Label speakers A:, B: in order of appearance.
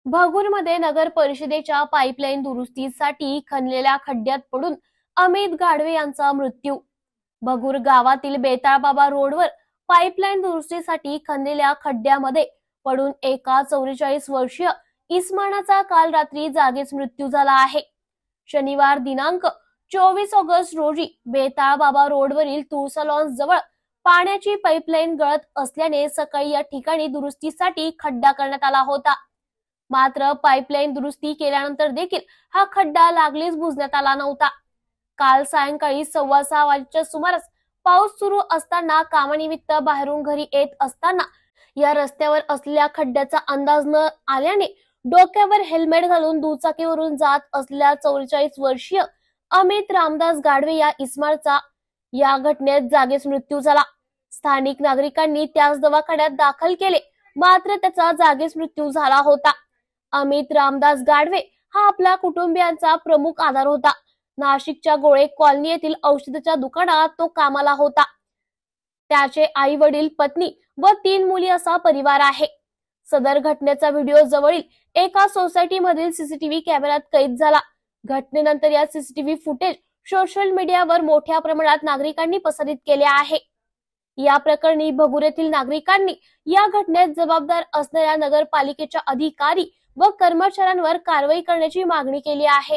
A: भगूरमध्ये नगर परिषदेच्या पाईपलाईन दुरुस्तीसाठी खणलेल्या खड्ड्यात पडून अमित गाडवे यांचा मृत्यू. भगूर गावातील बेताळबाबा रोडवर पाईपलाईन दुरुस्तीसाठी खणलेल्या खड्ड्यामध्ये पडून एका 44 वर्षीय इस्मानाचा काल रात्री जागीच मृत्यू झाला आहे. शनिवार दिनांक 24 ऑगस्ट रोजी बेताळबाबा रोडवरील तुळसा लॉन्स जवळ पाण्याची पाईपलाईन गळत असल्याने सकाळी या ठिकाणी दुरुस्तीसाठी खड्डा करण्यात आला होता. मात्र पाईपलाईन दुरुस्ती केल्यानंतर देखील हा खड्डा लागलीच बुजण्यात आला नव्हता. काल सायंकाळी 6:15 वाजेच्या सुमारास पाऊस सुरू असताना कामानिमित्त बाहेरून घरी येत असताना या रस्त्यावर असलेल्या खड्ड्याचा अंदाज न आल्याने डोक्यावर हेल्मेट घालून दुचाकीवरून जात असलेल्या 44 वर्षीय अमित रामदास गाडवे या इस्मारचा या घटनेत जागीच मृत्यू झाला. स्थानिक नागरिकांनी त्यास दवाखान्यात दाखल केले, मात्र त्याचा जागीच मृत्यू झाला होता. अमित रामदास गाडवे हा आपल्या कुटुंबियांचा प्रमुख आधार होता. नाशिकच्या गोळे कॉलनी येथील औषधाच्या दुकानात तो कामाला होता. त्याचे आई वडील, पत्नी व 3 मुली असा परिवार आहे. सदर घटनेचा व्हिडिओ जवळील एका सोसायटी मधील सीसीटीव्ही कॅमेऱ्यात कैद झाला. घटनेनंतर या सीसीटीव्ही फुटेज सोशल मीडियावर मोठ्या प्रमाणात नागरिकांनी प्रसारित केले आहे. या प्रकरणी भगूर येथील नागरिकांनी या घटनेत जबाबदार असणाऱ्या नगरपालिकेच्या अधिकारी व कर्मचाऱ्यांवर कारवाई करण्याची मागणी केली आहे.